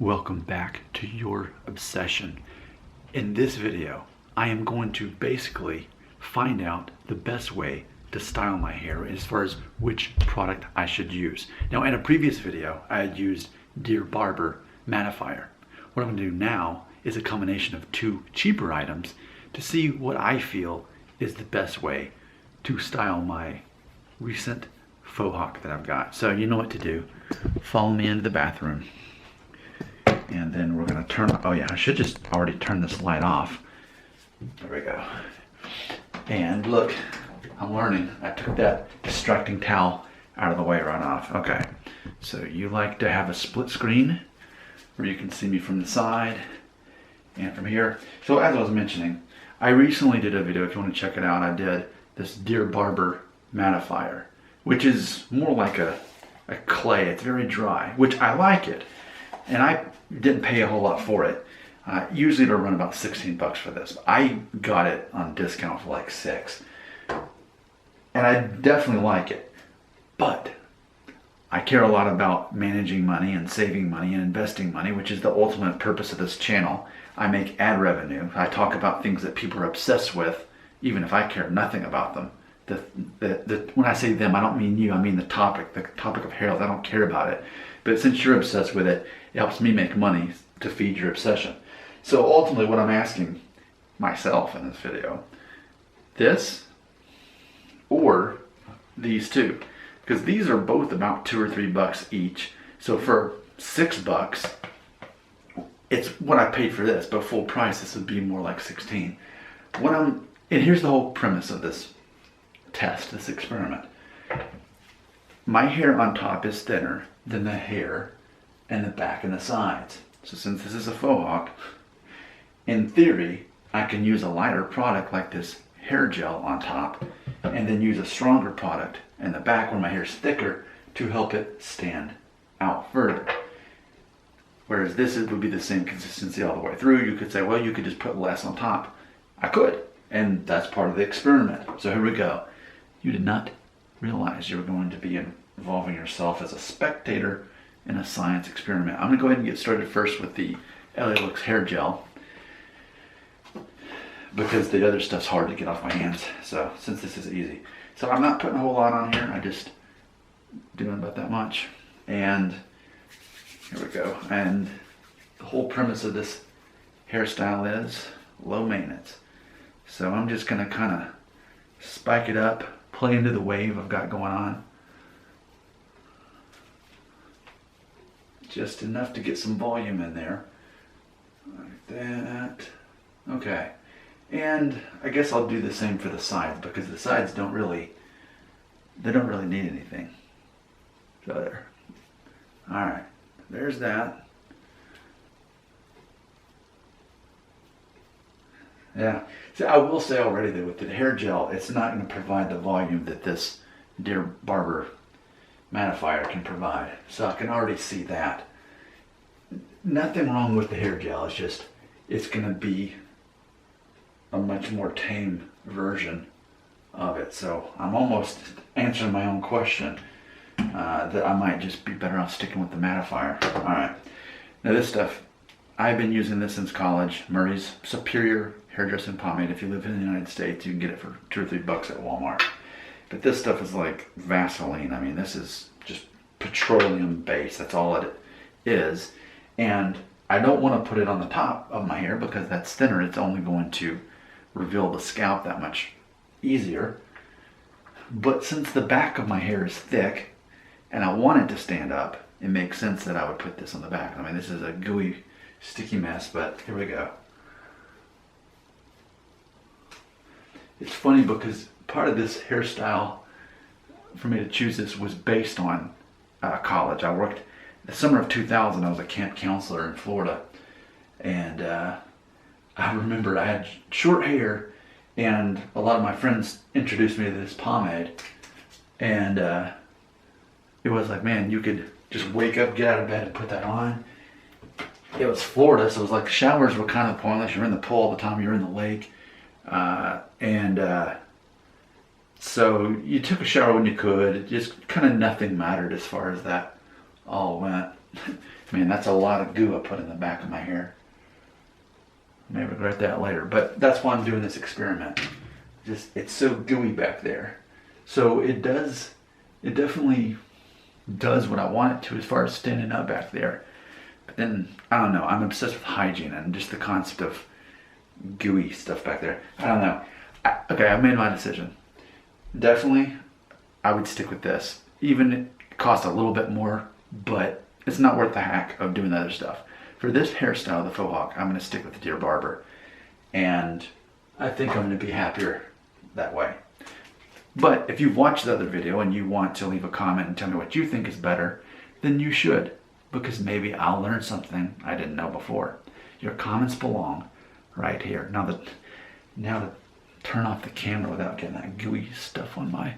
Welcome back to Your Obsession. In this video, I am going to basically find out the best way to style my hair as far as which product I should use. Now, in a previous video, I had used Dear Barber mattifier. What I'm going to do now is a combination of two cheaper items to see what I feel is the best way to style my recent faux hawk that I've got. So you know what to do. Follow me into the bathroom. And then we're gonna turn, oh yeah, I should just already turn this light off. There we go. And look, I'm learning. I took that distracting towel out of the way right off. Okay, so you like to have a split screen where you can see me from the side and from here. So as I was mentioning, I recently did a video, if you want to check it out, I did this Dear Barber mattifier, which is more like a clay. It's very dry, which I like it. And I didn't pay a whole lot for it. Usually it'll run about 16 bucks for this. I got it on discount for like $6. And I definitely like it. But I care a lot about managing money and saving money and investing money, which is the ultimate purpose of this channel. I make ad revenue. I talk about things that people are obsessed with, even if I care nothing about them. When I say them, I don't mean you, I mean the topic of hair loss. I don't care about it. But since you're obsessed with it, it helps me make money to feed your obsession. So ultimately what I'm asking myself in this video, this or these two, because these are both about $2 or $3 each. So for $6, it's what I paid for this, but full price, this would be more like 16. And here's the whole premise of this test, this experiment. My hair on top is thinner than the hair and the back and the sides. So since this is a faux hawk, in theory, I can use a lighter product like this hair gel on top and then use a stronger product in the back when my hair is thicker to help it stand out further. Whereas this would be the same consistency all the way through. You could say, well, you could just put less on top. I could, and that's part of the experiment. So here we go. You did not realize you were going to be involving yourself as a spectator in a science experiment. I'm going to go ahead and get started first with the LA Looks hair gel, because the other stuff's hard to get off my hands. So since this is easy, so I'm not putting a whole lot on here. I just doing about that much. And here we go. And the whole premise of this hairstyle is low maintenance. So I'm just going to kind of spike it up, play into the wave I've got going on. Just enough to get some volume in there. Like that. Okay. And I guess I'll do the same for the sides, because the sides don't really need anything. So there. Alright. There's that. Yeah. See, I will say already that with the hair gel, it's not going to provide the volume that this Dear Barber mattifier can provide. So I can already see that. Nothing wrong with the hair gel. It's just, it's going to be a much more tame version of it. So I'm almost answering my own question that I might just be better off sticking with the mattifier. All right. Now this stuff, I've been using this since college. Murray's Superior Hairdressing Pomade. If you live in the United States, you can get it for $2 or $3 at Walmart. But this stuff is like Vaseline. I mean, this is just petroleum based. That's all it is. And I don't want to put it on the top of my hair because that's thinner. It's only going to reveal the scalp that much easier. But since the back of my hair is thick and I want it to stand up, it makes sense that I would put this on the back. I mean, this is a gooey, sticky mess, but here we go. It's funny because part of this hairstyle for me to choose this was based on college. I worked the summer of 2000. I was a camp counselor in Florida, and I remember I had short hair, and a lot of my friends introduced me to this pomade, and it was like, man, you could just wake up, get out of bed, and put that on. It was Florida, so it was like showers were kind of pointless. You're in the pool all the time. You're in the lake. So you took a shower when you could. It just kind of nothing mattered as far as that all went. Man, that's a lot of goo I put in the back of my hair. I may regret that later, but that's why I'm doing this experiment. Just, it's so gooey back there. So it definitely does what I want it to as far as standing up back there. But then, I don't know, I'm obsessed with hygiene and just the concept of gooey stuff back there. I don't know. Okay, I've made my decision. Definitely, I would stick with this. Even it costs a little bit more, but it's not worth the hack of doing the other stuff. For this hairstyle, the faux hawk, I'm going to stick with the Dear Barber. And I think I'm going to be happier that way. But if you've watched the other video and you want to leave a comment and tell me what you think is better, then you should. Because maybe I'll learn something I didn't know before. Your comments belong right here. Now to turn off the camera without getting that gooey stuff on my